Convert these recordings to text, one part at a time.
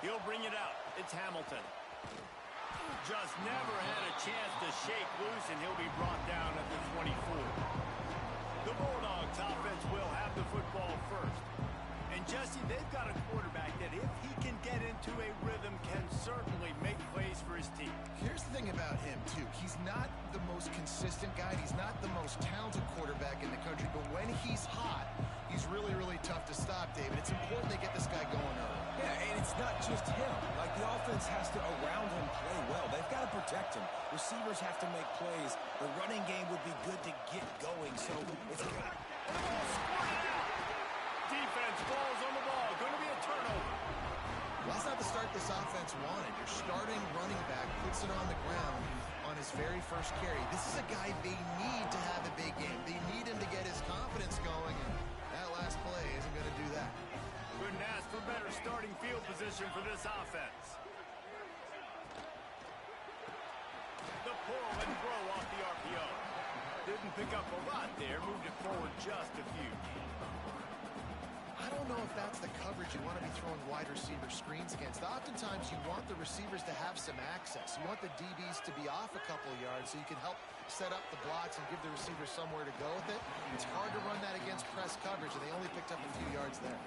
He'll bring it out. It's Hamilton. Just never had a chance to shake loose, and he'll be brought down at the 24. The Bulldogs offense will have the football first. And, Jesse, they've got a quarterback that, if he can get into a rhythm, can certainly make plays for his team. Here's the thing about him, too. He's not the most consistent guy. He's not the most talented quarterback in the country. But when he's hot, he's really, really tough to stop, David. It's important they get this guy going early. Yeah, and it's not just him. Like, the offense has to, around him, play well. They've got to protect him. Receivers have to make plays. The running game would be good to get going. So it's got... Defense falls on the ball. Going to be a turnover. Well, that's not the start this offense wanted. Your starting running back puts it on the ground on his very first carry. This is a guy they need to have a big game. They need him to get his confidence going, and that last play isn't going to do that. Couldn't ask for better starting field position for this offense. The pull and throw off the RPO. Didn't pick up a lot there. Moved it forward just a few. I don't know if that's the coverage you want to be throwing wide receiver screens against. Oftentimes, you want the receivers to have some access. You want the DBs to be off a couple of yards so you can help set up the blocks and give the receivers somewhere to go with it. It's hard to run that against press coverage, and they only picked up a few yards there.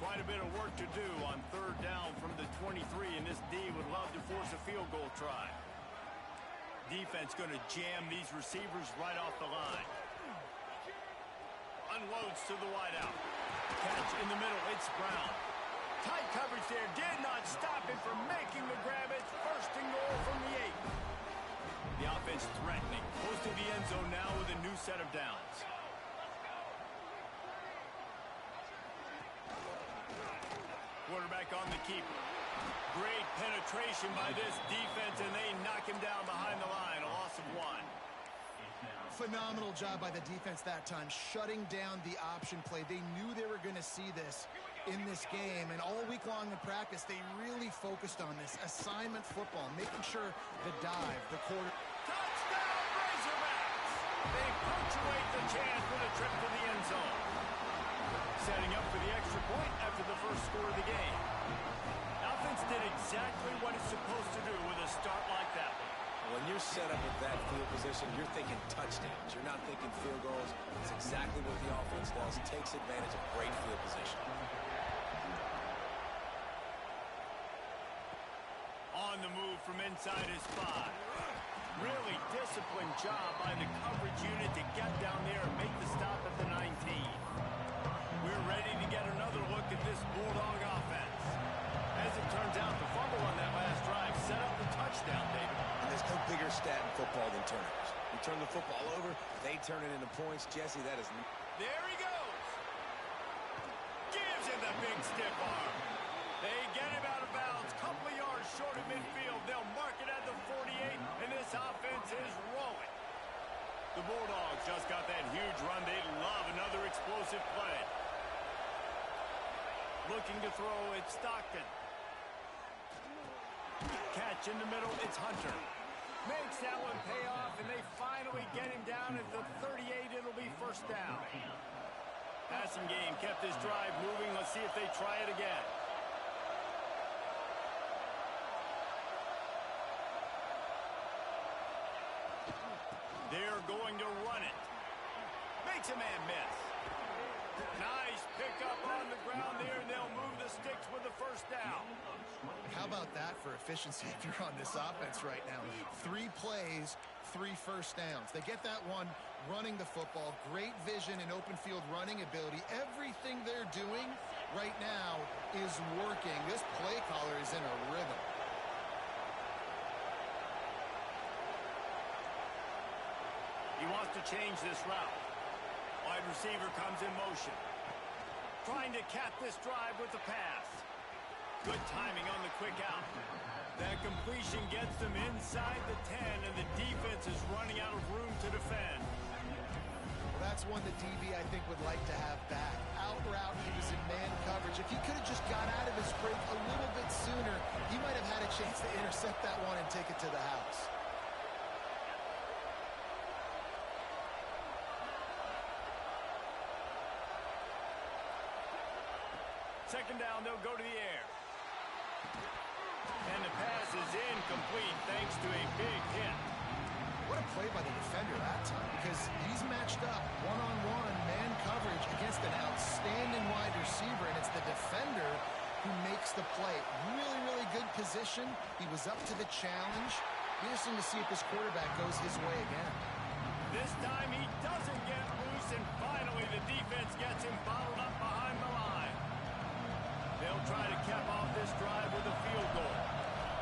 Quite a bit of work to do on third down from the 23, and this D would love to force a field goal try. Defense going to jam these receivers right off the line. Unloads to the wideout. Catch in the middle. It's Brown. Tight coverage there. Did not stop him from making the grab. It's first and goal from the 8. The offense threatening. Close to the end zone now with a new set of downs. Quarterback on the keeper. Great penetration by this defense, and they knock him down behind the line. A loss of 1. Phenomenal job by the defense that time, shutting down the option play. They knew they were going to see this in this game, and all week long in practice, they really focused on this assignment football, making sure the dive, the quarter... Touchdown, Razorbacks! They punctuate the chance with a trip to the end zone. Setting up for the extra point after the first score of the game. Offense did exactly what it's supposed to do with a start like that one. When you're set up with that field position, you're thinking touchdowns. You're not thinking field goals. It's exactly what the offense does. Takes advantage of great field position. On the move from inside his 5. Really disciplined job by the coverage unit to get down there and make the stop at the 19. We're ready to get another look at this Bulldog offense. As it turns out, the fumble on that last drive set up the touchdown, David. And there's no bigger stat in football than turnovers. You turn the football over, they turn it into points. Jesse, that is... There he goes. Gives him the big stiff arm. They get him out of bounds. Couple of yards short of midfield. They'll mark it at the 48, and this offense is rolling. The Bulldogs just got that huge run. They love another explosive play. Looking to throw, it's Stockton. Catch in the middle, it's Hunter. Makes that one pay off, and they finally get him down at the 38. It'll be first down. Passing game kept this drive moving. Let's see if they try it again. They're going to run it. Makes a man miss. Nice pickup on the ground there, and they'll move the sticks with the first down. How about that for efficiency if you're on this offense right now? 3 plays, 3 first downs. They get that one running the football. Great vision and open field running ability. Everything they're doing right now is working. This play caller is in a rhythm. He wants to change this route. Wide receiver comes in motion. Trying to cap this drive with the pass. Good timing on the quick out. That completion gets them inside the 10, and the defense is running out of room to defend. Well, that's one the DB, I think, would like to have back. Out route, he was in man coverage. If he could have just got out of his break a little bit sooner, he might have had a chance to intercept that one and take it to the house. second down, they'll go to the air. And the pass is incomplete thanks to a big hit. What a play by the defender that time, because he's matched up one-on-one man coverage against an outstanding wide receiver, and it's the defender who makes the play. Really, really good position. He was up to the challenge. Interesting to see if this quarterback goes his way again. This time he doesn't get loose, and finally the defense gets him bottled up behind the line. They'll try to cap off this drive with a field goal.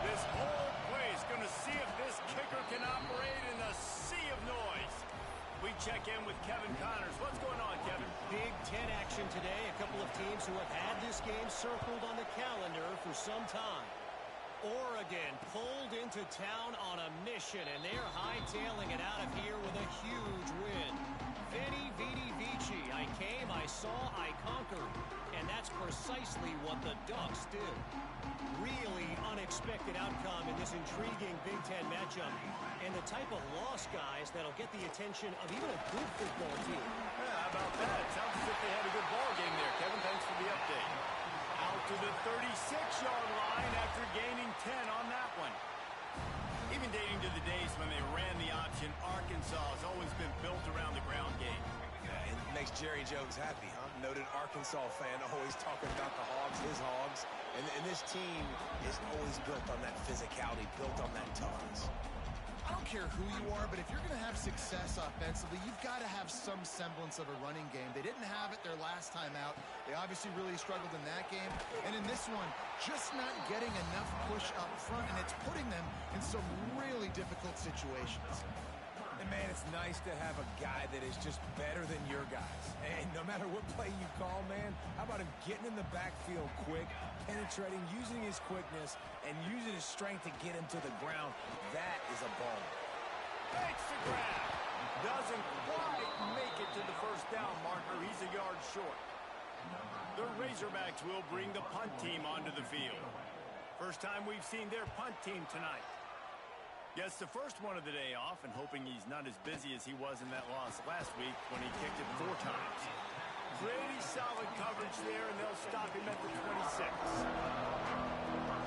This whole play is going to see if this kicker can operate in the sea of noise. We check in with Kevin Connors. What's going on, Kevin? Big Ten action today. A couple of teams who have had this game circled on the calendar for some time. Oregon pulled into town on a mission, and they're hightailing it out of here with a huge win. Veni, Vidi, Vici. I came, I saw, I conquered. And that's precisely what the Ducks did. Really unexpected outcome in this intriguing Big Ten matchup. And the type of loss, guys, that'll get the attention of even a good football team. Yeah, how about that? Sounds as if they had a good ball game there. Kevin, thanks for the update. Out to the 36-yard line after gaining 10 on that one. Even dating to the days when they ran the option, Arkansas has always been built around the ground game. Yeah, it makes Jerry Jones happy, huh? Noted Arkansas fan, always talking about the Hogs, his Hogs. And this team is always built on that physicality, built on that toughness. I don't care who you are, but if you're going to have success offensively, you've got to have some semblance of a running game. They didn't have it their last time out. They obviously really struggled in that game. And in this one, just not getting enough push up front, and it's putting them in some really difficult situations. And, man, it's nice to have a guy that is just better than your guys. And no matter what play you call, man, how about him getting in the backfield quick, penetrating, using his quickness, and using his strength to get him to the ground. That is a ball. Makes the grab. Doesn't quite make it to the first down marker. He's a yard short. The Razorbacks will bring the punt team onto the field. First time we've seen their punt team tonight. Gets the first one of the day off, and hoping he's not as busy as he was in that loss last week when he kicked it 4 times. Pretty solid coverage there, and they'll stop him at the 26.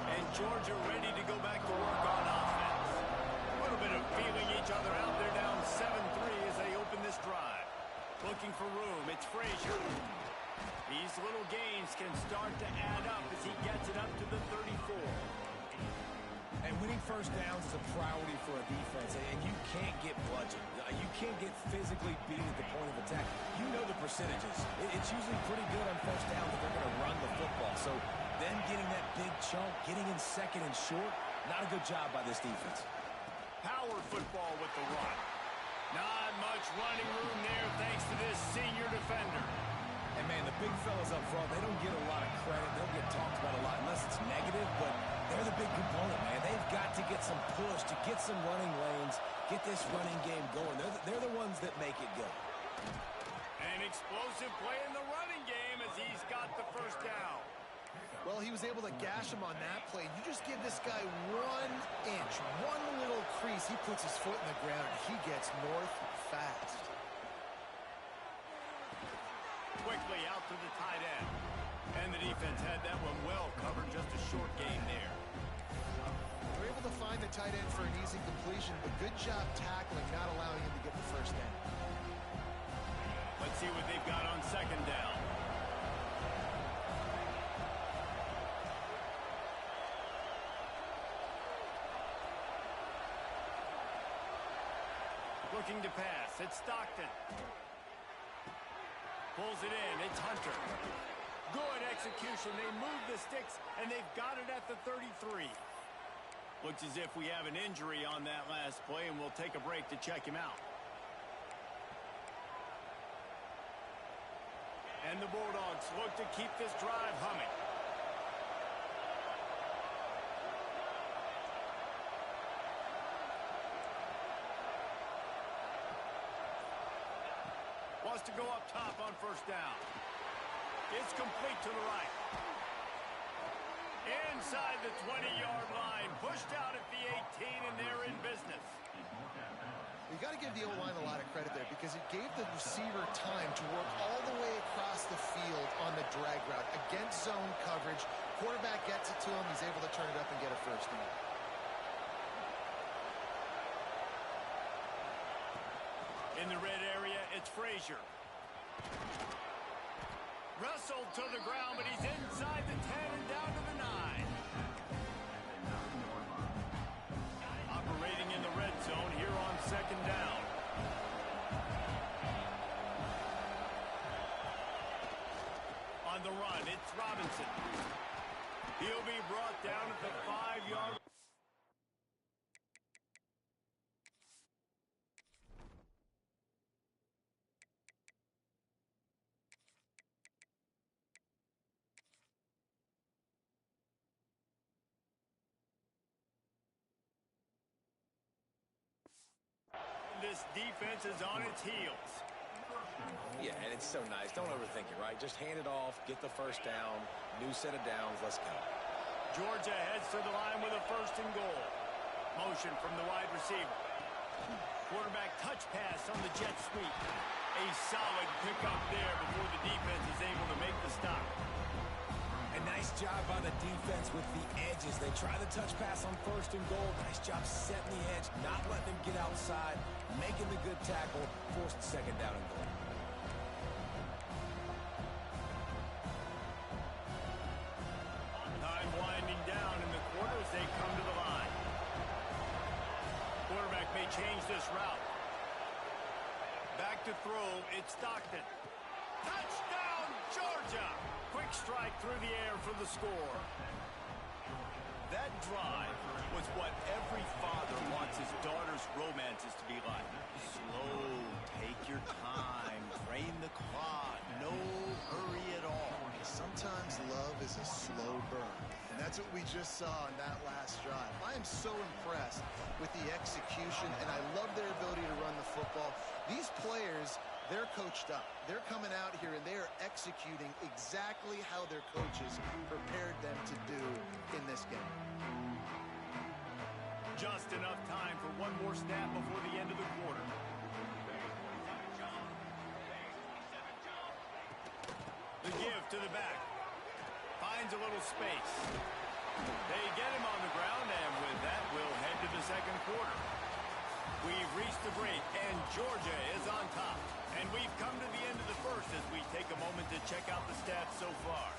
And Georgia ready to go back to work on offense. A little bit of feeling each other out. They're down 7-3 as they open this drive. Looking for room. It's Frazier. These little gains can start to add up as he gets it up to the 34. And winning first downs is a priority for a defense, and you can't get bludgeoned. You can't get physically beat at the point of attack. You know the percentages. It's usually pretty good on first down that they're going to run the football. So then getting that big chunk, getting in second and short, not a good job by this defense. Power football with the run. Not much running room there thanks to this senior defender. And, man, the big fellas up front, they don't get a lot of credit. They'll get talked about a lot unless it's negative, but they're the big component, man. They've got to get some push, to get some running lanes, get this running game going. They're the ones that make it go. An explosive play in the running game as he's got the first down. Well, he was able to gash him on that play. You just give this guy 1 inch, one little crease. He puts his foot in the ground. He gets north fast. Quickly out to the tight end. And the defense had that one well covered. Just a short gain there. They're able to find the tight end for an easy completion, but good job tackling, not allowing him to get the first down. Let's see what they've got on second down. Looking to pass. It's Stockton. Pulls it in. It's Hunter. Good execution. They move the sticks, and they've got it at the 33. Looks as if we have an injury on that last play, and we'll take a break to check him out. And the Bulldogs look to keep this drive humming. Wants to go up top on first down. It's complete to the right. Inside the 20-yard line. Pushed out at the 18, and they're in business. You got to give the O-line a lot of credit there because it gave the receiver time to work all the way across the field on the drag route against zone coverage. Quarterback gets it to him. He's able to turn it up and get a first down. In the red area, it's Frazier. Wrestled to the ground, but he's inside the 10 and down to the 9. Operating in the red zone here on second down. On the run, it's Robinson. He'll be brought down at the 5-yard. This defense is on its heels. Yeah, and it's so nice. Don't overthink it, right? Just hand it off, get the first down, new set of downs, let's go. Georgia heads to the line with a 1st and goal. Motion from the wide receiver. Quarterback touch pass on the jet sweep. A solid pickup there before the defense is able to make the stop. A nice job by the defense with the edges. They try the touch pass on 1st and goal. Nice job setting the edge, not letting them get outside, making the good tackle, forced the 2nd down and goal. Time winding down in the quarter as they come to the line. Quarterback may change this route. Back to throw, it's Stockton. Touchdown, Georgia! Quick strike through the air for the score. That drive was what every father wants his daughter's romances to be like. Slow, take your time, drain the clock, no hurry at all. Sometimes love is a slow burn, and that's what we just saw in that last drive. I am so impressed with the execution, and I love their ability to run the football. These players, they're coached up. They're coming out here, and they are executing exactly how their coaches prepared them to do in this game. Just enough time for one more snap before the end of the quarter. The give to the back. Finds a little space. They get him on the ground, and with that, we'll head to the 2nd quarter. We've reached the break, and Georgia is on top. And we've come to the end of the 1st as we take a moment to check out the stats so far.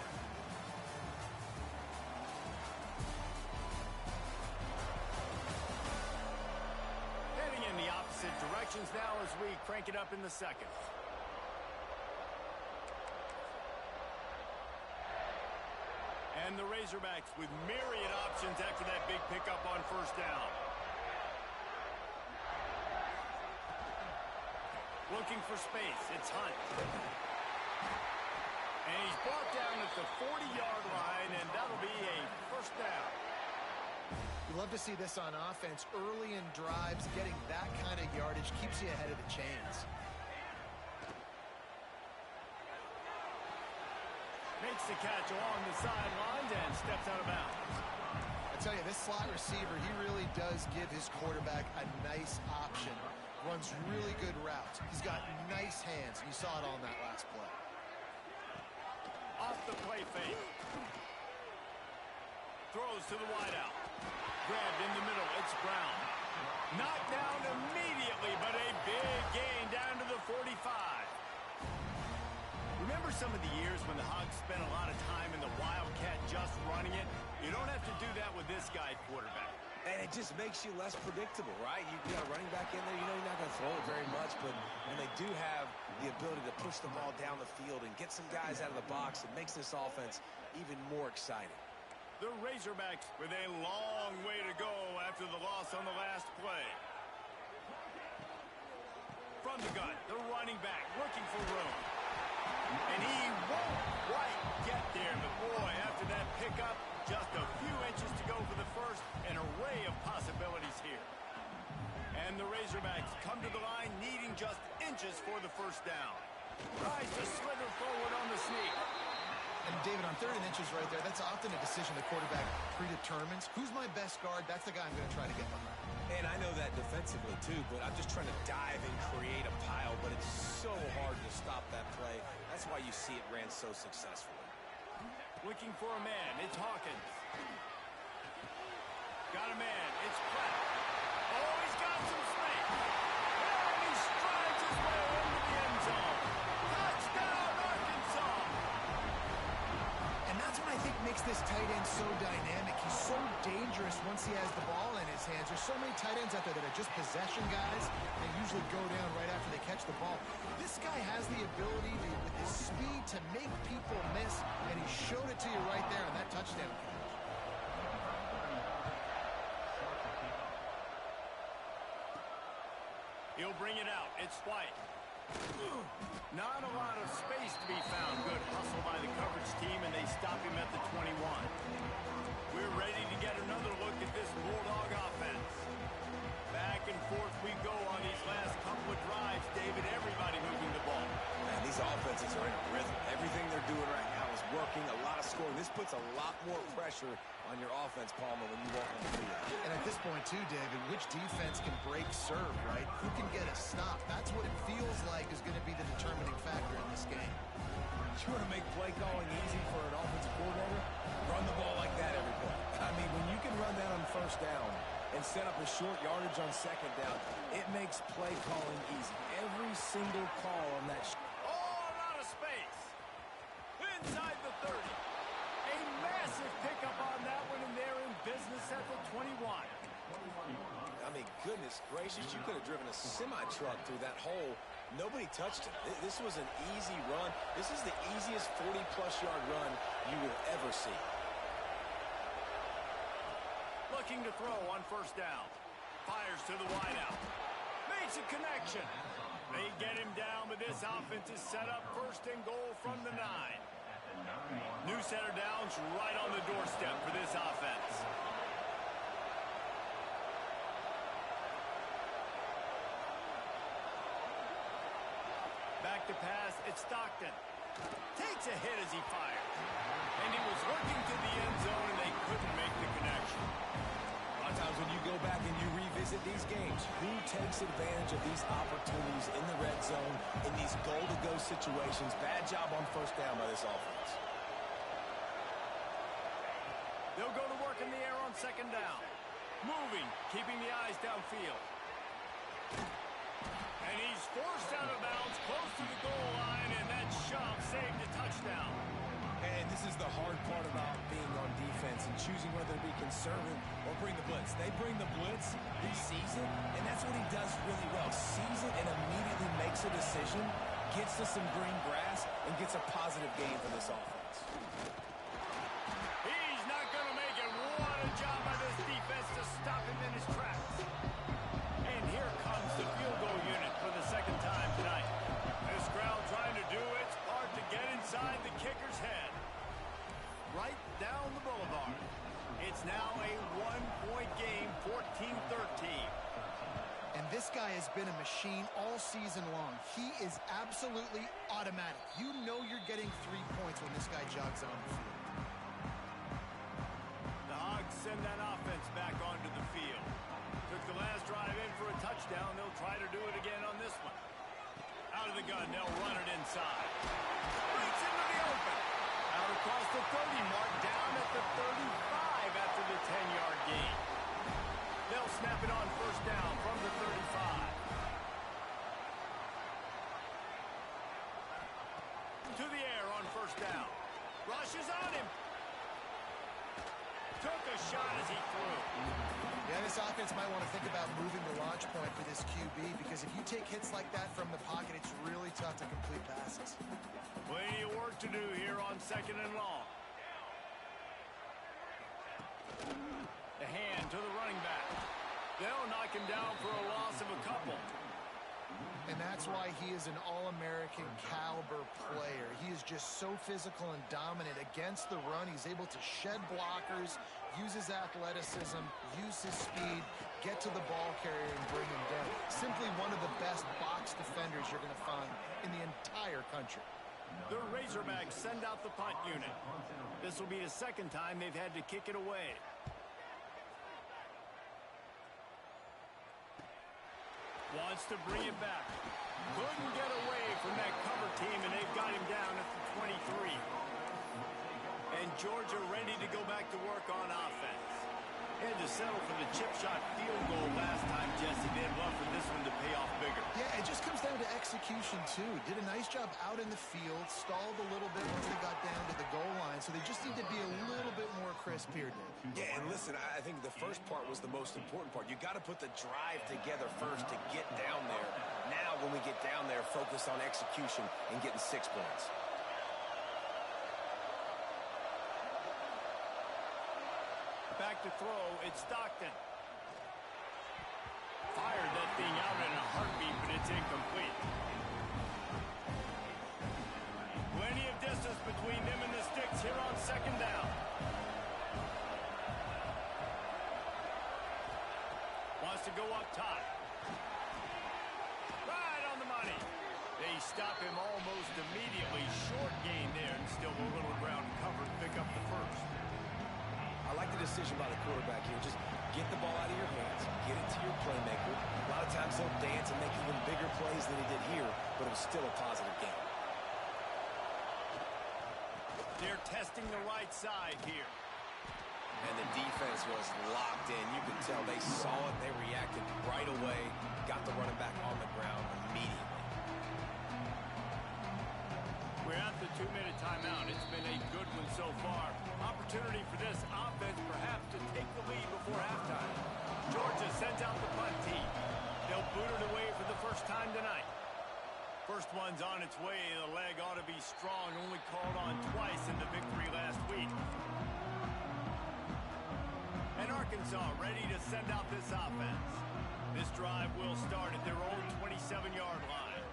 Heading in the opposite directions now as we crank it up in the 2nd. And the Razorbacks with myriad options after that big pickup on 1st down. Looking for space, it's Hunt. And he's brought down at the 40-yard line, and that'll be a 1st down. You love to see this on offense. Early in drives, getting that kind of yardage keeps you ahead of the chains. Makes the catch along the sidelines and steps out of bounds. I tell you, this slot receiver, he really does give his quarterback a nice option. Runs really good routes. He's got nice hands. You saw it all in that last play. Off the play fake. Throws to the wideout. Grabbed in the middle. It's Brown. Knocked down immediately, but a big gain down to the 45. Remember some of the years when the Hogs spent a lot of time in the Wildcat just running it? You don't have to do that with this guy quarterback. And it just makes you less predictable, right? You got a running back in there, you know you're not going to throw it very much, but when they do have the ability to push the ball down the field and get some guys out of the box, it makes this offense even more exciting. The Razorbacks with a long way to go after the loss on the last play. From the gun, the running back looking for room. And he won't quite get there, but boy, after that pickup, just a few inches to go for the 1st, an array of possibilities here. And the Razorbacks come to the line needing just inches for the 1st down. Tries to slither forward on the sneak. And David, on 3rd and inches right there, that's often a decision the quarterback predetermines. Who's my best guard? That's the guy I'm going to try to get behind. And I know that defensively too, but I'm just trying to dive and create a pile, but it's so hard to stop that play. That's why you see it ran so successfully. Looking for a man, it's Hawkins. Got a man, it's Pratt. Oh, he's got some space. And he strides his way into the end zone. Touchdown, Arkansas! And that's what I think makes this tight end so dynamic. He's so dangerous once he has the ball in his hands. There's so many tight ends out there that are just possession guys. They usually go down right after they catch the ball. This guy has the ability with his speed to make people miss, and he showed it to you right there on that touchdown catch. He'll bring it out. It's White. Not a lot of space to be found. Good hustle by the coverage team, and they stop him at the 21. We're ready to get another look at this Bulldog offense. Back and forth we go on these last couple of drives, David. Everybody moving the ball. Man, these offenses are in a rhythm. Everything they're doing right now is working. A lot of scoring. This puts a lot more pressure on your offense, Palmer, when you walk on the field. And at this point, too, David, which defense can break serve, right? Who can get a stop? That's what it feels like is going to be the determining factor in this game. You want to make play calling easy for an offensive coordinator? Run the ball like that every play. I mean, when you can run that on first down and set up a short yardage on second down, it makes play calling easy. Every single call on that. Oh, a lot of space. Inside the 30. A massive pickup on that one, and they're in business at the 21. I mean, goodness gracious, you could have driven a semi-truck through that hole. Nobody touched it. This was an easy run. This is the easiest 40-plus yard run you will ever see. Looking to throw on first down. Fires to the wideout. Makes a connection. They get him down, but this offense is set up first and goal from the 9. New set of downs right on the doorstep for this offense. Back to pass, it's Stockton. Takes a hit as he fired. And he was looking to the end zone, and they couldn't make the connection. A lot of times when you go back and you revisit these games, who takes advantage of these opportunities in the red zone, in these goal-to-go situations? Bad job on first down by this offense. They'll go to work in the air on second down. Moving, keeping the eyes downfield. And he's forced out of bounds close to the goal line, and that shove saved a touchdown. And this is the hard part about being on defense and choosing whether to be conservative or bring the blitz. They bring the blitz, he sees it, and that's what he does really well. Sees it and immediately makes a decision, gets to some green grass, and gets a positive gain for this offense. He's not going to make it. What a job by this defense to stop him in his tracks. And here comes the field goal unit for the second time tonight. This crowd trying to do its part to get inside the kicker's head. Right down the boulevard. It's now a one-point game, 14-13. And this guy has been a machine all season long. He is absolutely automatic. You know you're getting 3 points when this guy jogs on the field. The Hogs send that offense back onto the field. Took the last drive in for a touchdown. They'll try to do it again on this one. Out of the gun, they'll run it inside. Breaks into the open. Out across the 30 mark, down at the 35 after the 10-yard gain. They'll snap it on first down from the 35. To the air on first down. Rushes on him. Took a shot as he threw. Yeah, this offense might want to think about moving the launch point for this QB, because if you take hits like that from the pocket, it's really tough to complete passes. Plenty of work to do here on second and long. The hand to the running back. They'll knock him down for a loss of a couple. And that's why he is an All-American caliber player. He is just so physical and dominant against the run. He's able to shed blockers, use his athleticism, use his speed, get to the ball carrier and bring him down. Simply one of the best box defenders you're going to find in the entire country. The Razorbacks send out the punt unit. This will be the second time they've had to kick it away. Wants to bring it back. Couldn't get away from that cover team, and they've got him down at the 23. And Georgia ready to go back to work on offense. Had to settle for the chip shot field goal last time, Jesse. They'd love for this one to pay off bigger. Yeah, it just comes down to execution, too. Did a nice job out in the field, stalled a little bit once they got down to the goal line, so they just need to be a little bit more crisp here, Dave. Yeah, and listen, I think the first part was the most important part. You got to put the drive together first to get down there. Now, when we get down there, focus on execution and getting 6 points. Back to throw, it's Stockton. Fired that thing out in a heartbeat, but it's incomplete. Plenty of distance between them and the sticks here on second down. Wants to go up top. Right on the money. They stop him almost immediately. Short gain there, and still a little ground covered. Pick up the first. I like the decision by the quarterback here. Just get the ball out of your hands, get it to your playmaker. A lot of times he'll dance and make even bigger plays than he did here, but it was still a positive game. They're testing the right side here. And the defense was locked in. You could tell they saw it, they reacted right away, got the running back on the ground immediately. We're at the 2-minute timeout. It's been a good one so far. Opportunity for this offense perhaps to take the lead before halftime. Georgia sends out the punt team. They'll boot it away for the first time tonight. First one's on its way. The leg ought to be strong. Only called on twice in the victory last week. And Arkansas ready to send out this offense. This drive will start at their own 27-yard line.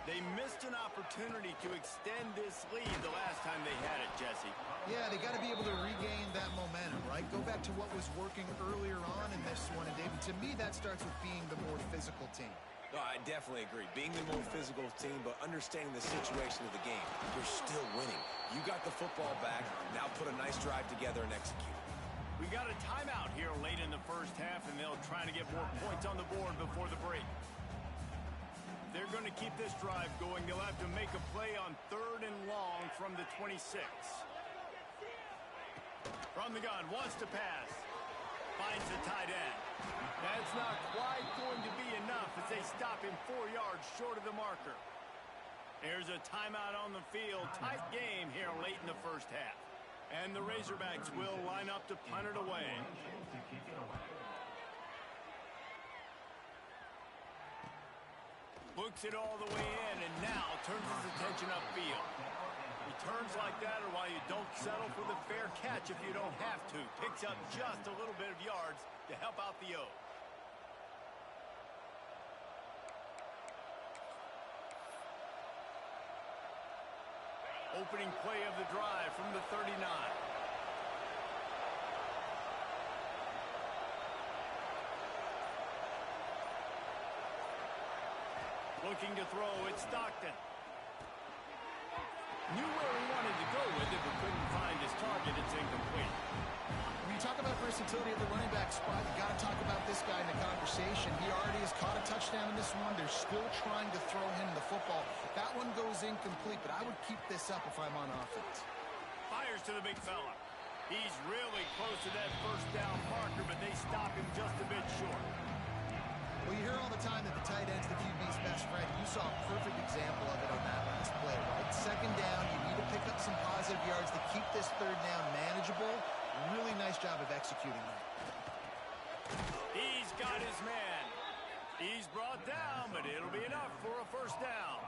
They missed an opportunity to extend this lead the last time they had it, Jesse. Yeah, they got to be able to regain that momentum, right? Go back to what was working earlier on in this one. And, David, to me, that starts with being the more physical team. No, I definitely agree. Being the more physical team, but understanding the situation of the game. You're still winning. You got the football back. Now put a nice drive together and execute. We got a timeout here late in the first half, and they'll try to get more points on the board before the break. They're going to keep this drive going. They'll have to make a play on 3rd and long from the 26. From the gun, wants to pass. Finds the tight end. That's not quite going to be enough as they stop him 4 yards short of the marker. There's a timeout on the field. Tight game here late in the first half. And the Razorbacks will line up to punt it away. Books it all the way in, and now turns his attention upfield. Returns like that are why you don't settle for the fair catch if you don't have to. Picks up just a little bit of yards to help out the O. Opening play of the drive from the 39. Looking to throw, it's Stockton. Knew where he wanted to go with it, but couldn't find his target. It's incomplete. When you talk about versatility at the running back spot, you got to talk about this guy in the conversation. He already has caught a touchdown in this one. They're still trying to throw him the football. That one goes incomplete, but I would keep this up if I'm on offense. Fires to the big fella. He's really close to that first down marker, but they stop him just a bit short. Well, you hear all the time that the tight end's the QB's best friend. You saw a perfect example of it on that last play, right? Second down, you need to pick up some positive yards to keep this 3rd down manageable. Really nice job of executing that. He's got his man. He's brought down, but it'll be enough for a first down.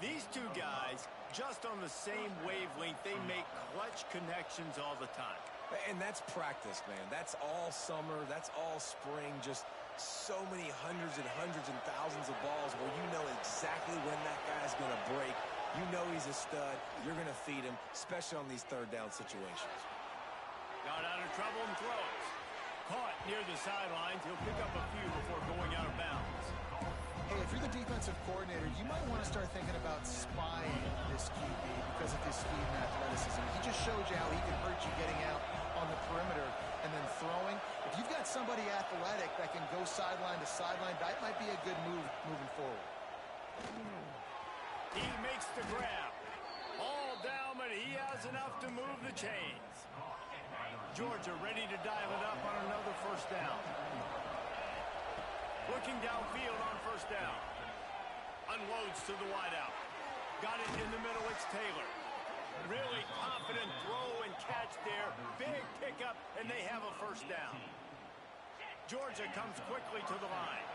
These two guys, just on the same wavelength, they make clutch connections all the time. And that's practice, man. That's all summer. That's all spring. Just so many hundreds and thousands of balls where you know exactly when that guy's going to break. You know he's a stud. You're going to feed him, especially on these 3rd down situations. Got out of trouble and throws. Caught near the sidelines. He'll pick up a few before going out of bounds. Hey, if you're the defensive coordinator, you might want to start thinking about spying this QB because of his speed and athleticism. He just showed you how he can hurt you getting out on the perimeter and then throwing. If you've got somebody athletic that can go sideline to sideline, that might be a good move moving forward. He makes the grab. All down, but he has enough to move the chains. Georgia ready to dial it up on another first down. Looking downfield on first down. Unloads to the wideout. Got it in the middle, it's Taylor. Really confident throw and catch there. Big pickup, and they have a first down. Georgia comes quickly to the line.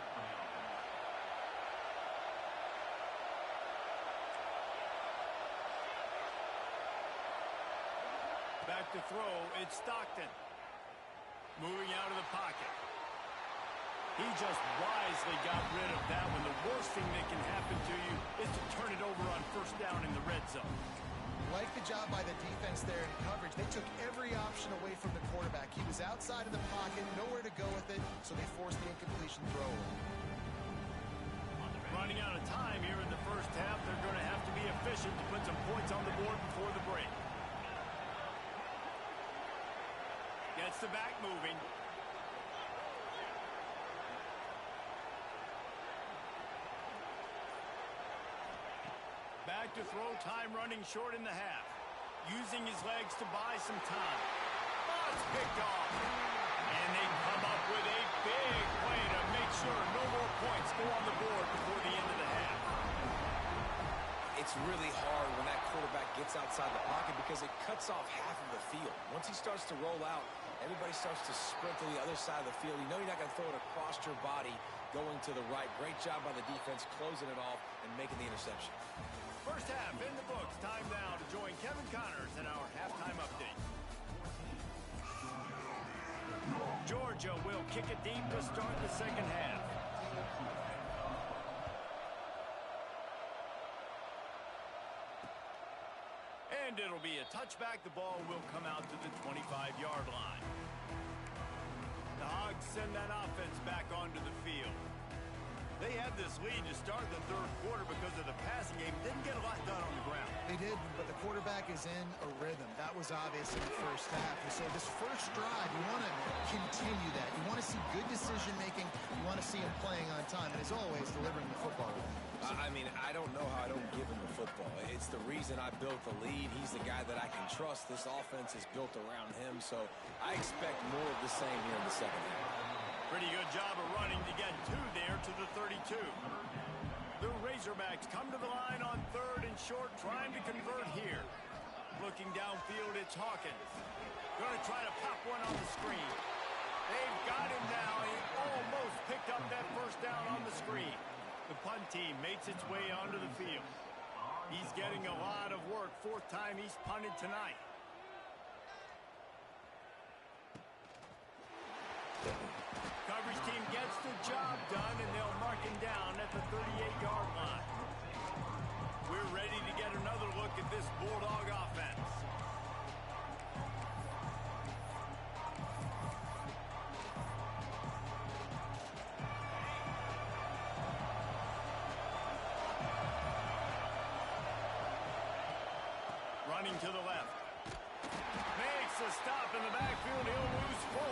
Back to throw, it's Stockton. Moving out of the pocket. He just wisely got rid of that one. The worst thing that can happen to you is to turn it over on first down in the red zone. Like the job by the defense there in coverage. They took every option away from the quarterback. He was outside of the pocket, nowhere to go with it, so they forced the incompletion throw. Running out of time here in the first half. They're going to have to be efficient to put some points on the board before the break. Gets the back moving. Back to throw, time running short in the half. Using his legs to buy some time. Oh, it's picked off. And they come up with a big play to make sure no more points go on the board before the end of the half. It's really hard when that quarterback gets outside the pocket because it cuts off half of the field. Once he starts to roll out, everybody starts to sprint to the other side of the field. You know you're not going to throw it across your body going to the right. Great job by the defense closing it off and making the interception. First half in the books. Time now to join Kevin Connors in our halftime update. Georgia will kick it deep to start the second half. And it'll be a touchback. The ball will come out to the 25-yard line. The Hogs send that offense back onto the field. They had this lead to start the third quarter because of the passing game. Didn't get a lot done on the ground. They did, but the quarterback is in a rhythm. That was obvious in the first half. And so this first drive, you want to continue that. You want to see good decision-making. You want to see him playing on time. And as always, delivering the football. I mean, I don't know how I don't give him the football. It's the reason I built the lead. He's the guy that I can trust. This offense is built around him. So I expect more of the same here in the second half. Pretty good job of running to get two there to the 32. The Razorbacks come to the line on third and short, trying to convert here. Looking downfield, it's Hawkins. Going to try to pop one on the screen. They've got him now. He almost picked up that first down on the screen. The punt team makes its way onto the field. He's getting a lot of work. Fourth time he's punted tonight. Coverage team gets the job done, and they'll mark him down at the 38-yard line. We're ready to get another look at this Bulldog offense. Running to the left. Makes a stop in the backfield. He'll lose 4.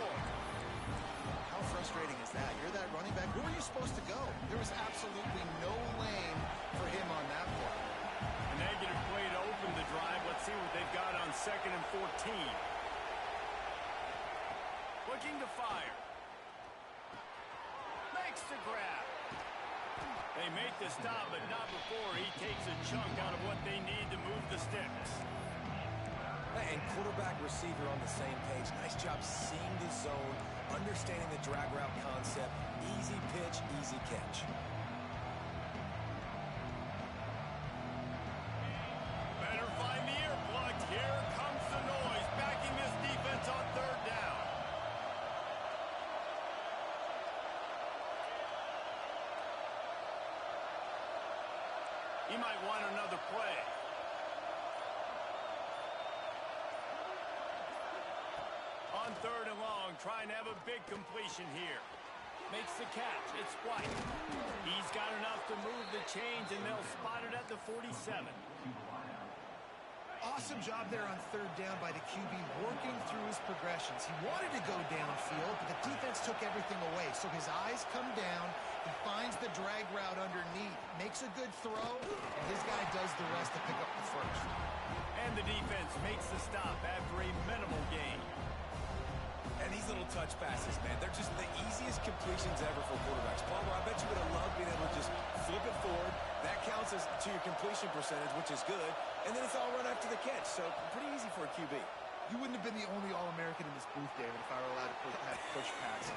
How frustrating is that? You're that running back. Where were you supposed to go? There was absolutely no lane for him on that play. A negative play to open the drive. Let's see what they've got on 2nd and 14. Looking to fire. Makes the grab. They make the stop, but not before he takes a chunk out of what they need to move the sticks. And quarterback receiver on the same page. Nice job seeing the zone, understanding the drag route concept. Easy pitch, easy catch. Better find the earplugs. Here comes the noise, backing this defense on third down. He might want another play. On third and long, trying to have a big completion here. Makes the catch. It's White. He's got enough to move the chains, and they'll spot it at the 47. Awesome job there on third down by the QB, working through his progressions. He wanted to go downfield, but the defense took everything away. So his eyes come down. He finds the drag route underneath, makes a good throw, and his guy does the rest to pick up the first. And the defense makes the stop after a minimal gain. And these little touch passes, man, they're just the easiest completions ever for quarterbacks. Palmer, I bet you would have loved being able to just flip it forward. That counts as to your completion percentage, which is good. And then it's all run after the catch. So pretty easy for a QB. You wouldn't have been the only All-American in this booth, David, if I were allowed to have push passes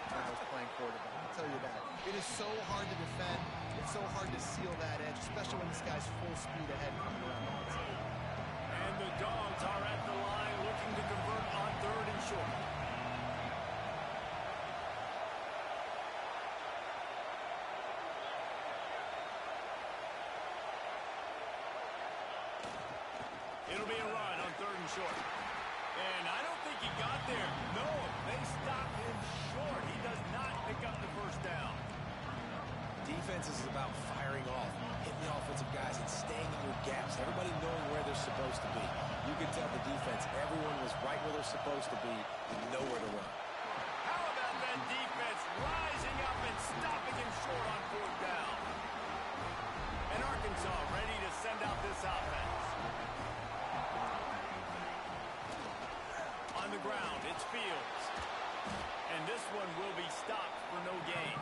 when I was playing quarterback. I'll tell you that. It is so hard to defend. It's so hard to seal that edge, especially when this guy's full speed ahead coming around the outside. And the Dogs are at the line looking to convert on third and short. It'll be a run on third and short. And I don't think he got there. No, they stopped him short. He does not pick up the first down. Defense is about firing off, hitting the offensive guys, and staying in your gaps. Everybody knowing where they're supposed to be. You can tell the defense, everyone was right where they're supposed to be and nowhere to run. How about that defense rising up and stopping him short on fourth down? And Arkansas ready to send out this offense. On the ground, it's Fields. And this one will be stopped for no gain.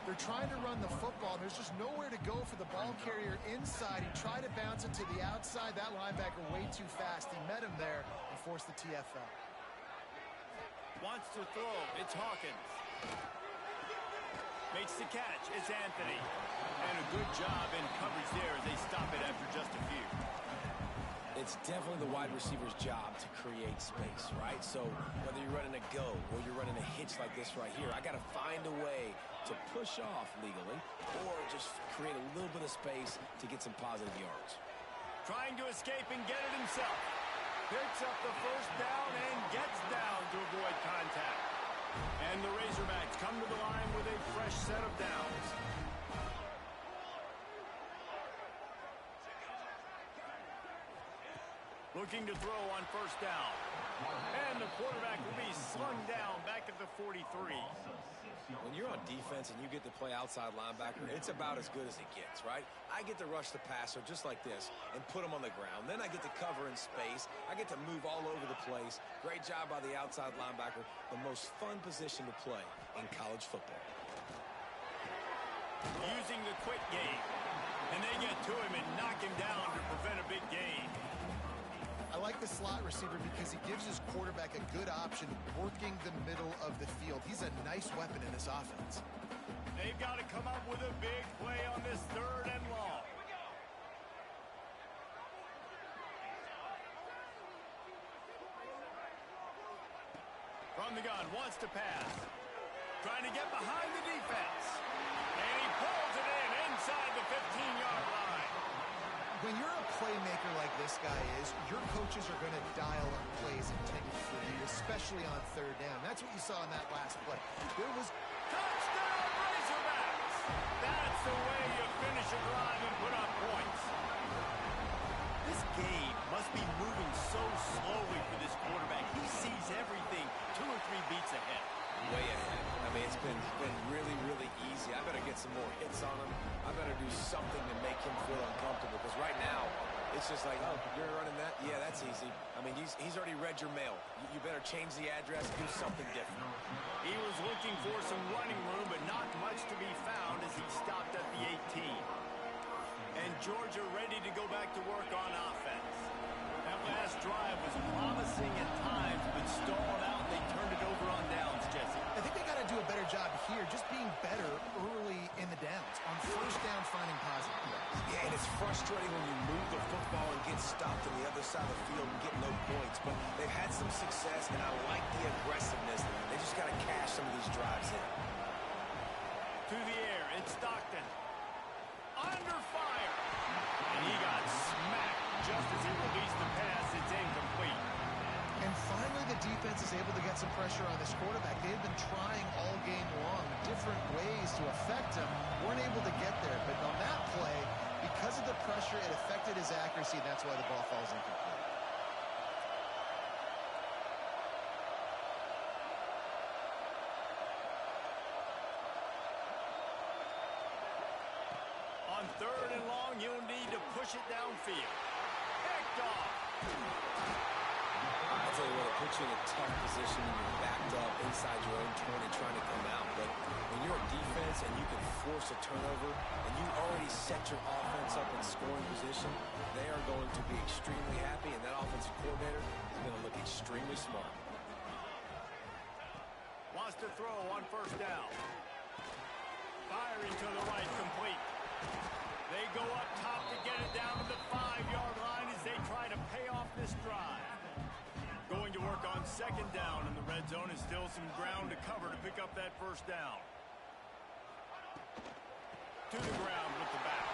They're trying to run the football. There's just nowhere to go for the ball carrier inside. He tried to bounce it to the outside. That linebacker way too fast. He met him there and forced the TFL. Wants to throw. It's Hawkins. Makes the catch. It's Anthony. And a good job in coverage there as they stop it after just a few. It's definitely the wide receiver's job to create space, right? So whether you're running a go or you're running a hitch like this right here, I got to find a way to push off legally or just create a little bit of space to get some positive yards. Trying to escape and get it himself. Picks up the first down and gets down to avoid contact. And the Razorbacks come to the line with a fresh set of downs. Looking to throw on first down. And the quarterback will be slung down back at the 43. When you're on defense and you get to play outside linebacker, it's about as good as it gets, right? I get to rush the passer just like this and put him on the ground. Then I get to cover in space. I get to move all over the place. Great job by the outside linebacker. The most fun position to play in college football. Using the quick game. And they get to him and knock him down to prevent a big gain. I like the slot receiver because he gives his quarterback a good option working the middle of the field. He's a nice weapon in this offense. They've got to come up with a big play on this third and long. From the gun, wants to pass. Trying to get behind the defense. And he pulls it in inside the 15-yard line. When you're a playmaker like this guy is, your coaches are going to dial up plays intended for you, especially on third down. That's what you saw in that last play. There was touchdown Razorbacks. That's the way you finish a drive and put up points. This game must be moving so slowly for this quarterback. He sees everything 2 or 3 beats ahead. Way ahead. I mean, it's been really, really easy. I better get some more hits on him. I better do something to make him feel uncomfortable because right now it's just like, oh, you're running that? Yeah, that's easy. I mean, he's already read your mail. You better change the address, do something different. He was looking for some running room, but not much to be found as he stopped at the 18. And Georgia ready to go back to work on offense. That last drive was promising at times, but stalled out. They turned it over on downs, Jesse. I think they got to do a better job here, just being better early in the downs. On first down, finding positive plays. Yeah, and it's frustrating when you move the football and get stopped on the other side of the field and get no points. But they've had some success, and I like the aggressiveness. They just got to cash some of these drives in. To the air, it's Stockton. Under fire. And he got smacked just as he released the pass. It's incomplete. And finally, the defense is able to get some pressure on this quarterback. They had been trying all game long, different ways to affect him. Weren't able to get there. But on that play, Because of the pressure, it affected his accuracy, and that's why the ball falls incomplete. On 3rd and long, you'll need to push it downfield. Picked off. I'll tell you what, it puts you in a tough position when you're backed up inside your own 20 trying to come out. But when you're a defense and you can force a turnover and you already set your offense up in scoring position, they are going to be extremely happy, and that offensive coordinator is going to look extremely smart. Wants to throw on 1st down. Firing to the right, complete. They go up top to get it down to the 5-yard line as they try to pay off this drive. Going to work on 2nd down in the red zone, is still some ground to cover to pick up that 1st down. To the ground with the back.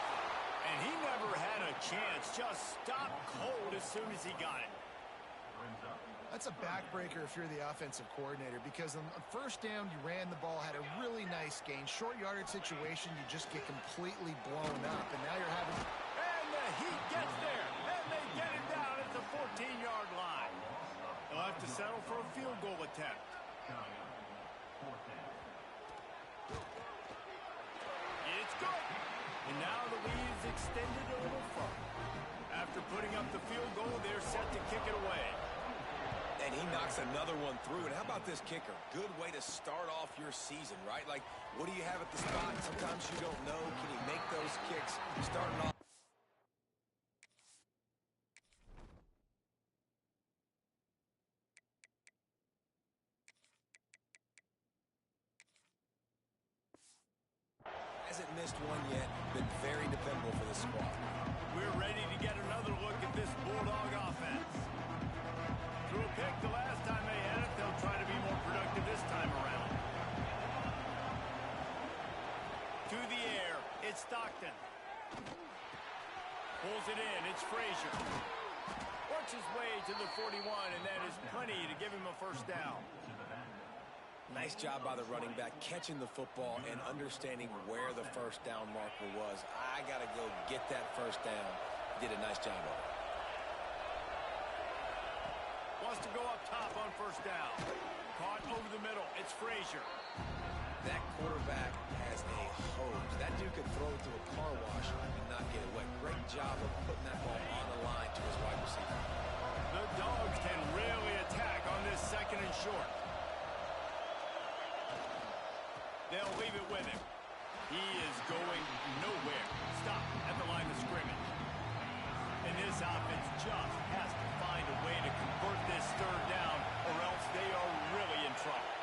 And he never had a chance, just stopped cold as soon as he got it. That's a backbreaker if you're the offensive coordinator, because on 1st down, you ran the ball, had a really nice gain. Short yardage situation, you just get completely blown up, and now you're having... And the Heat gets there, and they get it down at the 14-yard line. They'll have to settle for a field goal attempt. It's good. And now the lead is extended a little further. After putting up the field goal, they're set to kick it away. And he knocks another one through. And how about this kicker? Good way to start off your season, right? Like, what do you have at the spot? Sometimes you don't know. Can he make those kicks? Starting off. Hasn't missed one yet. Been very dependable for this squad. We're ready to get another look at this Bulldog offense. Threw a pick the last time they had it. They'll try to be more productive this time around. To the air, it's Stockton. Pulls it in, it's Frazier. Works his way to the 41, and that is plenty to give him a 1st down. Nice job by the running back, catching the football and understanding where the 1st down marker was. I got to go get that 1st down. Did a nice job of it. Wants to go up top on 1st down. Caught over the middle. It's Frazier. That quarterback has a hose. That dude could throw it to a car wash and not get it wet. Great job of putting that ball on the line to his wide receiver. The Dogs can really attack on this 2nd and short. They'll leave it with him. He is going nowhere. Stop at the line of scrimmage. And this offense just has to find a way to convert this 3rd down, or else they are really in trouble.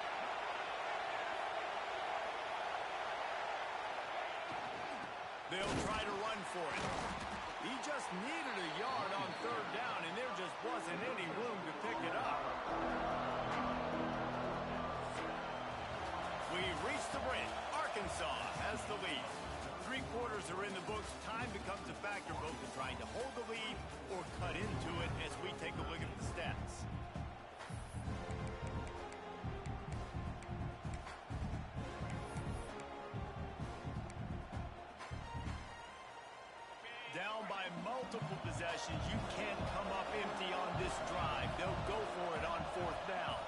They'll try to run for it. He just needed a yard on 3rd down, and there just wasn't any room to pick it up. We've reached the break. Arkansas has the lead. 3 quarters are in the books. Time becomes a factor both in trying to hold the lead or cut into it as we take a look at the stats. Down by multiple possessions. You can't come up empty on this drive. They'll go for it on 4th down.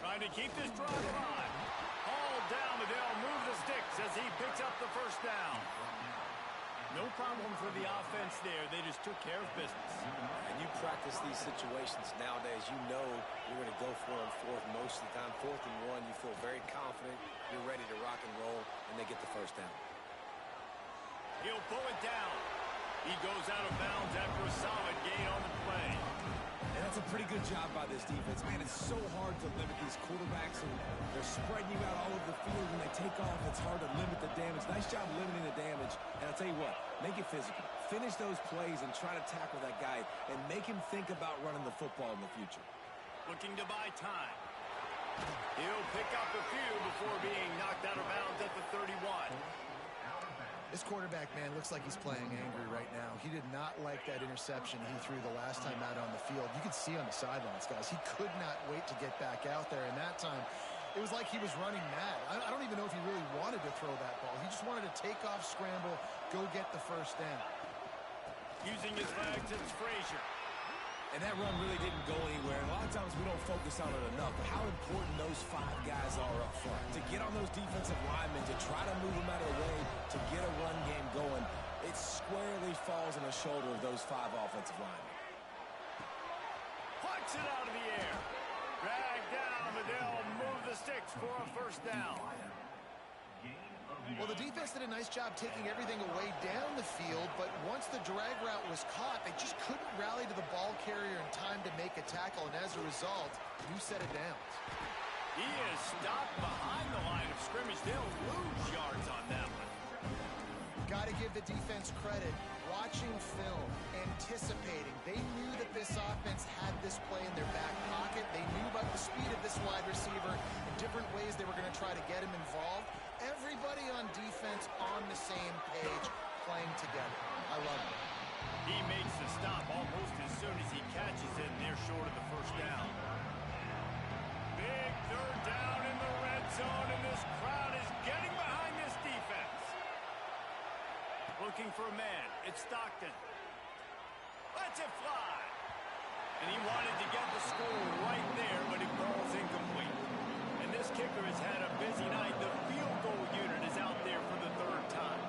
Trying to keep this drive alive. Hauled down, and they'll move the sticks as he picks up the 1st down. No problem for the offense there. They just took care of business. And you practice these situations nowadays. You know you're going to go for it on 4th most of the time. 4th and 1, you feel very confident. You're ready to rock and roll, and they get the 1st down. He'll pull it down. He goes out of bounds after a solid gain on the play. And that's a pretty good job by this defense. Man, it's so hard to limit these quarterbacks, and they're spreading you out all over the field. When they take off, it's hard to limit the damage. Nice job limiting the damage. And I'll tell you what, make it physical. Finish those plays and try to tackle that guy and make him think about running the football in the future. Looking to buy time. He'll pick up a few before being knocked out of bounds at the 31. This quarterback, man, looks like he's playing angry right now. He did not like that interception he threw the last time out on the field. You could see on the sidelines, guys. He could not wait to get back out there. And that time, It was like he was running mad. I don't even know if he really wanted to throw that ball. He just wanted to take off, scramble, go get the first down. Using his legs, it's Frazier. And that run really didn't go anywhere. And a lot of times we don't focus on it enough, but how important those 5 guys are up front. To get on those defensive linemen, to try to move them out of the way, to get a run game going, it squarely falls on the shoulder of those 5 offensive linemen. Plucks it out of the air. Drag down, but they'll move the sticks for a first down. Well, the defense did a nice job taking everything away down the field, but once the drag route was caught, they just couldn't rally to the ball carrier in time to make a tackle, and as a result, new set of downs. He is stopped behind the line of scrimmage. They'll lose yards on that one. Got to give the defense credit. Watching film, anticipating. They knew that this offense had this play in their back pocket. They knew about the speed of this wide receiver and different ways they were going to try to get him involved. Everybody on defense on the same page, playing together. I love it. He makes the stop almost as soon as he catches it, and they're short of the first down. Big third down in the red zone, and this crowd is getting behind this defense. Looking for a man. It's Stockton. Lets it fly. And he wanted to get the score right there, but it falls incomplete. And this kicker has had a busy night. The field goal unit is out there for the 3rd time.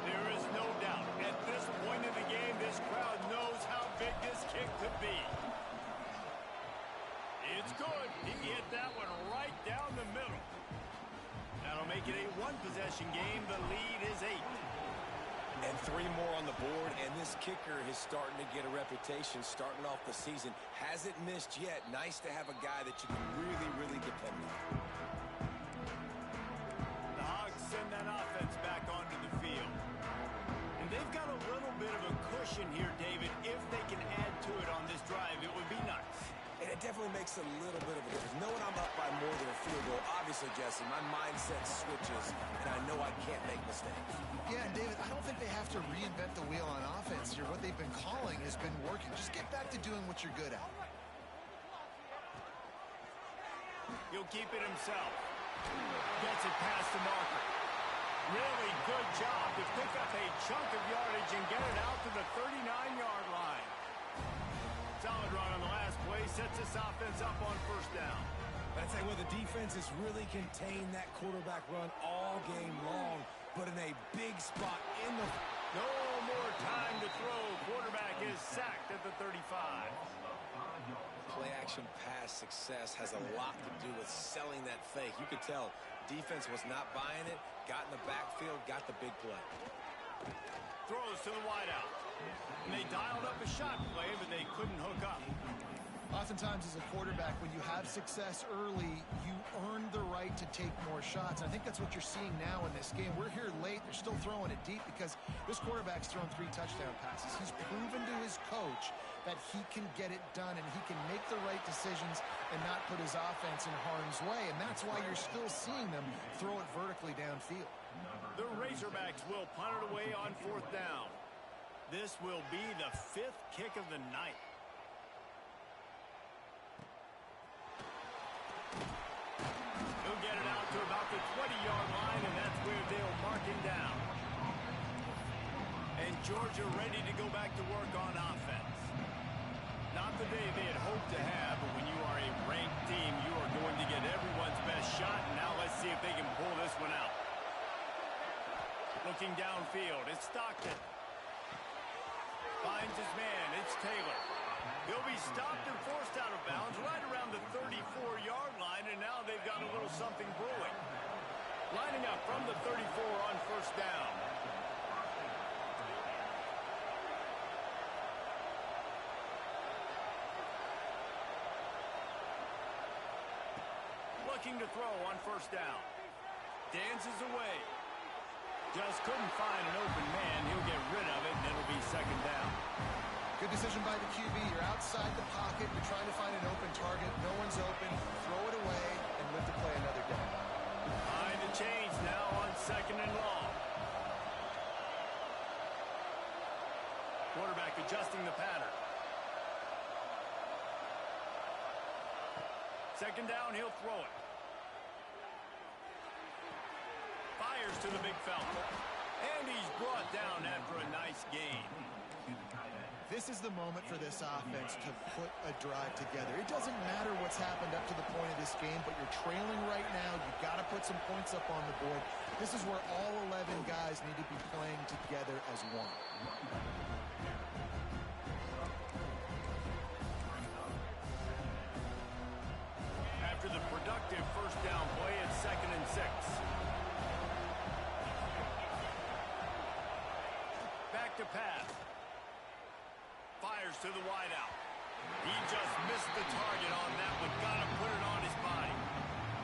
There is no doubt. At this point in the game, this crowd knows how big this kick could be. It's good. He hit that one right down the middle. That'll make it a 1-possession game. The lead is 8. And 3 more on the board, and this kicker is starting to get a reputation starting off the season. Hasn't missed yet. Nice to have a guy that you can really, really depend on. The Hogs send that offense back onto the field. And they've got a little bit of a cushion here, David. If they can add to it on this drive, it would be nice. And it definitely makes a little bit of a difference. Knowing I'm up by more than a field goal, obviously, Jesse, my mindset switches, and I know I can't make mistakes. Yeah, and David, I don't think they have to reinvent the wheel on offense here. What they've been calling has been working. Just get back to doing what you're good at. He'll keep it himself. Gets it past the marker. Really good job to pick up a chunk of yardage and get it out to the 39-yard line. Solid run on the last play. Sets this offense up on first down. I'd say, well, the defense has really contained that quarterback run all game long, but in a big spot in the... No more time to throw. Quarterback is sacked at the 35. Play-action pass success has a lot to do with selling that fake. You could tell defense was not buying it, got in the backfield, got the big play. Throws to the wideout. And they dialed up a shot play, but they couldn't hook up. Oftentimes as a quarterback, when you have success early, you earn the right to take more shots. And I think that's what you're seeing now in this game. We're here late. They're still throwing it deep because this quarterback's thrown 3 touchdown passes. He's proven to his coach that he can get it done and he can make the right decisions and not put his offense in harm's way. And that's why you're still seeing them throw it vertically downfield. The Razorbacks will punt it away on 4th down. This will be the 5th kick of the night. He'll get it out to about the 20-yard line, and that's where they'll mark him down. And Georgia ready to go back to work on offense. Not the day they had hoped to have, but when you are a ranked team, you are going to get everyone's best shot, and now let's see if they can pull this one out. Looking downfield, it's Stockton. Finds his man, it's Taylor. He'll be stopped and forced out of bounds right around the 34-yard line, and now they've got a little something brewing. Lining up from the 34 on first down. Looking to throw on first down. Dances away. Just couldn't find an open man. He'll get rid of it, and it'll be second down. Good decision by the QB. You're outside the pocket. You're trying to find an open target. No one's open. Throw it away and live to play another down. Behind the chains now on 2nd and long. Quarterback adjusting the pattern. 2nd down, he'll throw it. Fires to the big fella. And he's brought down after a nice gain. This is the moment for this offense to put a drive together. It doesn't matter what's happened up to the point of this game, but you're trailing right now. You've got to put some points up on the board. This is where all 11 guys need to be playing together as one. After the productive first down play, it's 2nd and 6. Back to pass. Fires to the wideout. He just missed the target on that one. Got to put it on his body.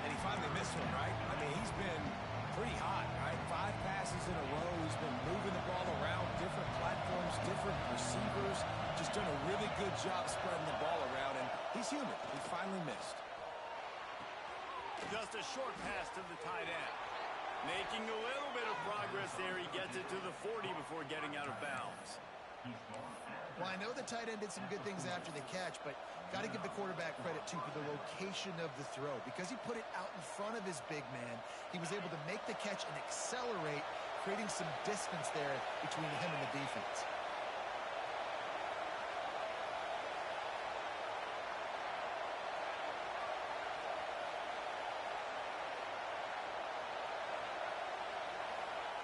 And he finally missed one, right? I mean, he's been pretty hot, right? 5 passes in a row. He's been moving the ball around, different platforms, different receivers. Just done a really good job spreading the ball around, and he's human. He finally missed. Just a short pass to the tight end. Making a little bit of progress there. He gets it to the 40 before getting out of bounds. Well, I know the tight end did some good things after the catch, but got to give the quarterback credit, too, for the location of the throw. Because he put it out in front of his big man, he was able to make the catch and accelerate, creating some distance there between him and the defense.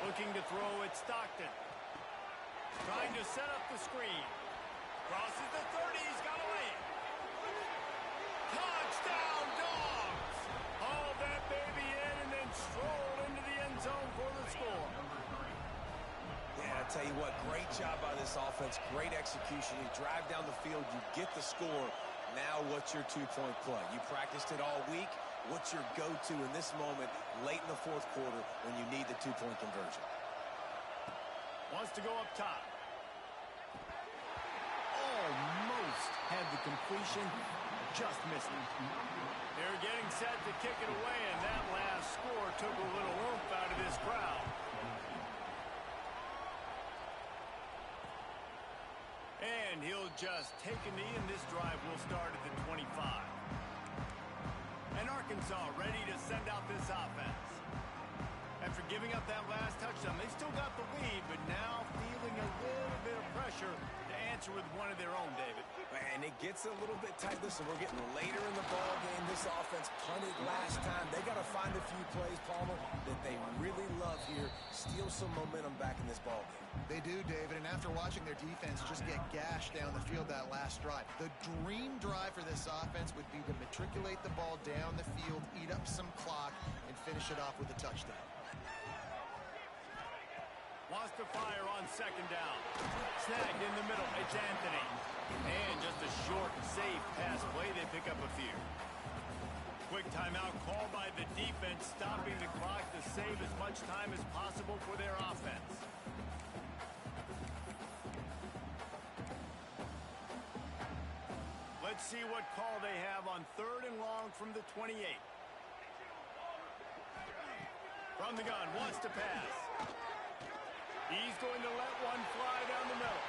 Looking to throw at Stockton. Trying to set up the screen. Crosses the 30. He's got away. Touchdown, Dogs! Haul that baby in and then stroll into the end zone for the score. Yeah, I tell you what, great job by this offense. Great execution. You drive down the field, you get the score. Now what's your two-point play? You practiced it all week. What's your go-to in this moment late in the 4th quarter when you need the two-point conversion? Wants to go up top. Almost had the completion. Just missed it. They're getting set to kick it away, and that last score took a little oomph out of this crowd. And he'll just take a knee, and this drive will start at the 25. And Arkansas ready to send out this offense. After giving up that last touchdown, they still got the lead, but now feeling a little bit of pressure to answer with one of their own, David. And it gets a little bit tight. Listen, we're getting later in the ball game. This offense punted last time. They got to find a few plays, Palmer, that they really love here. Steal some momentum back in this ball game. They do, David, and after watching their defense just get gashed down the field that last drive, the dream drive for this offense would be to matriculate the ball down the field, eat up some clock, and finish it off with a touchdown. Wants to fire on 2nd down. Snagged in the middle. It's Anthony. And just a short, safe pass play. They pick up a few. Quick timeout called by the defense, stopping the clock to save as much time as possible for their offense. Let's see what call they have on 3rd and long from the 28. From the gun, wants to pass. He's going to let one fly down the middle.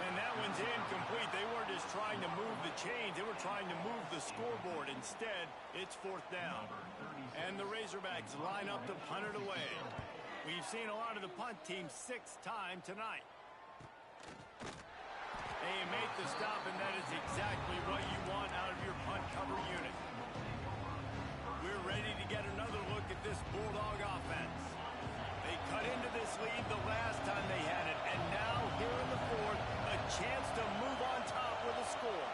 And that one's incomplete. They weren't just trying to move the chains. They were trying to move the scoreboard. Instead, it's 4th down. And the Razorbacks line up to punt it away. We've seen a lot of the punt team 6th time tonight. They made the stop, and that is exactly what you want out of your punt cover unit. We're ready to get another look at this Bulldog offense. They cut into this lead the last time they had it, and now here in the 4th, a chance to move on top with a score.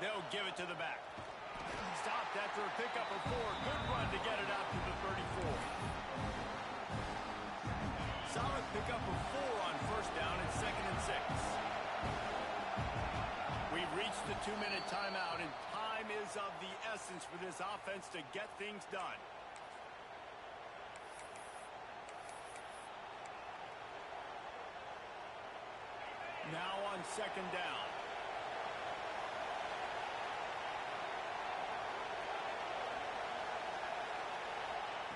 They'll give it to the back. Stopped after a pickup of 4. Good run to get it out to the 34. Solid pickup of 4 on 1st down and 2nd and 6. We've reached the 2-minute timeout, and time is of the essence for this offense to get things done. Now on 2nd down.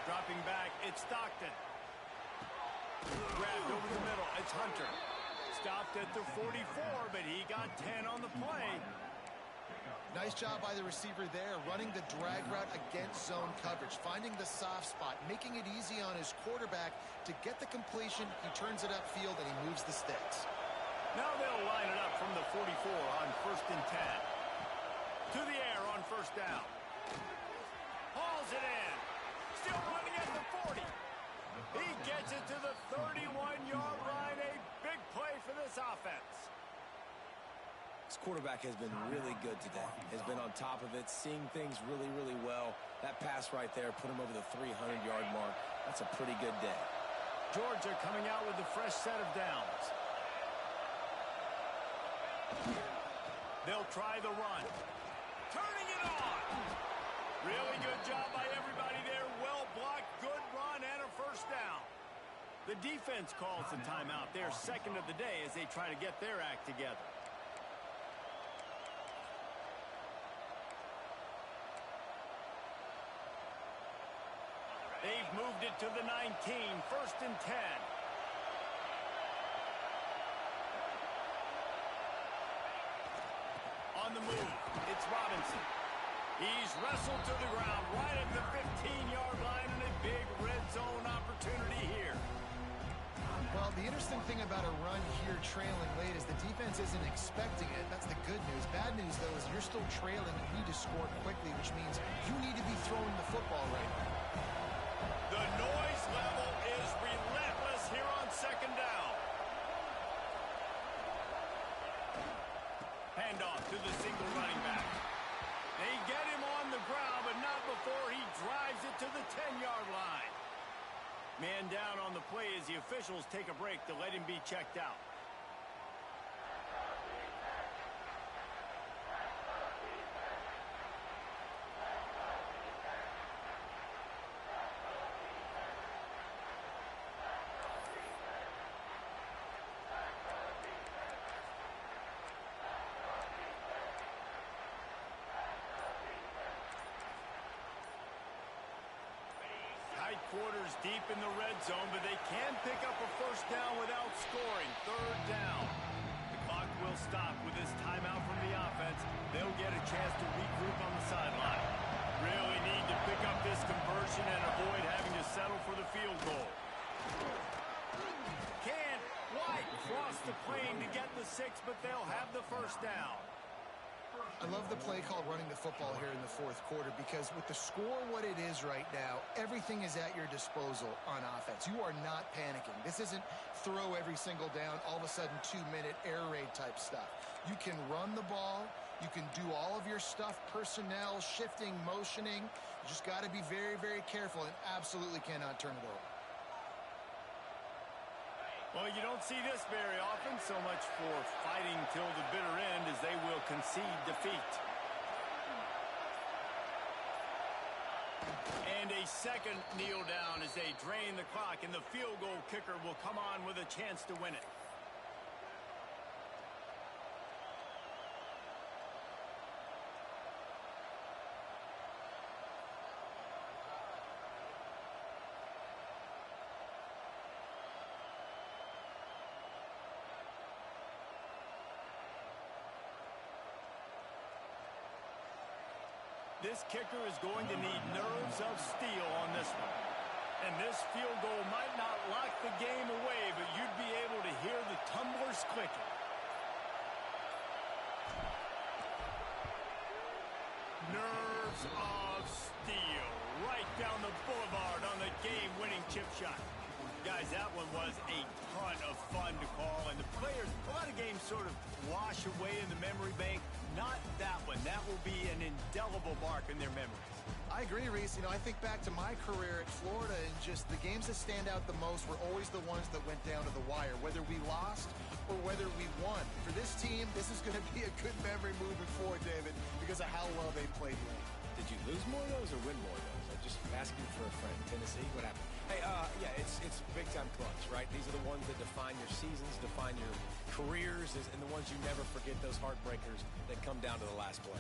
Dropping back, it's Stockton. Grabbed over the middle, it's Hunter. Stopped at the 44, but he got 10 on the play. Nice job by the receiver there, running the drag route against zone coverage, finding the soft spot, making it easy on his quarterback to get the completion. He turns it upfield, and he moves the sticks. Now they'll line it up from the 44 on 1st and 10. To the air on 1st down. Hauls it in. Still running at the 40. He gets it to the 31-yard line. A big play for this offense. This quarterback has been really good today. Has been on top of it, seeing things really, really well. That pass right there put him over the 300-yard mark. That's a pretty good day. Georgia coming out with a fresh set of downs. They'll try the run. Turning it on. Really good job by everybody there. Well blocked, good run, and a 1st down. The defense calls the timeout. Their 2nd of the day as they try to get their act together. They've moved it to the 19, 1st and 10. On the move, it's Robinson. He's wrestled to the ground right at the 15-yard line, and a big red zone opportunity here. Well, the interesting thing about a run here trailing late is the defense isn't expecting it. That's the good news. Bad news, though, is you're still trailing and need to score quickly, which means you need to be throwing the football right now. The noise level is relentless here on 2nd down. Handoff to the single running back. They get him on the ground, but not before he drives it to the 10-yard line. Man down on the play as the officials take a break to let him be checked out. Tight quarters deep in the red zone, but they can pick up a 1st down without scoring. 3rd down. The clock will stop with this timeout from the offense. They'll get a chance to regroup on the sideline. Really need to pick up this conversion and avoid having to settle for the field goal. Can't quite cross the plane to get the 6, but they'll have the 1st down. I love the play called running the football here in the 4th quarter because with the score what it is right now, everything is at your disposal on offense. You are not panicking. This isn't throw every single down, all of a sudden 2-minute air raid type stuff. You can run the ball. You can do all of your stuff, personnel, shifting, motioning. You just got to be very, very careful and absolutely cannot turn it over. Well, you don't see this very often, so much for fighting till the bitter end as they will concede defeat. And a 2nd kneel down as they drain the clock, and the field goal kicker will come on with a chance to win it. This kicker is going to need nerves of steel on this one. And this field goal might not lock the game away, but you'd be able to hear the tumblers clicking. Nerves of steel right down the boulevard on the game-winning chip shot. Guys, that one was a ton of fun to call, and the players, a lot of games sort of wash away in the memory bank. Not that one. That will be an indelible mark in their memories. I agree, Reese. You know, I think back to my career at Florida, and just the games that stand out the most were always the ones that went down to the wire, whether we lost or whether we won. For this team, this is going to be a good memory moving forward, David, because of how well they played late. Did you lose more of those or win more of those? I'm just asking for a friend. Tennessee, what happened? Hey, yeah, it's big-time clutch, right? These are the ones that define your seasons, define your careers, and the ones you never forget, those heartbreakers that come down to the last play.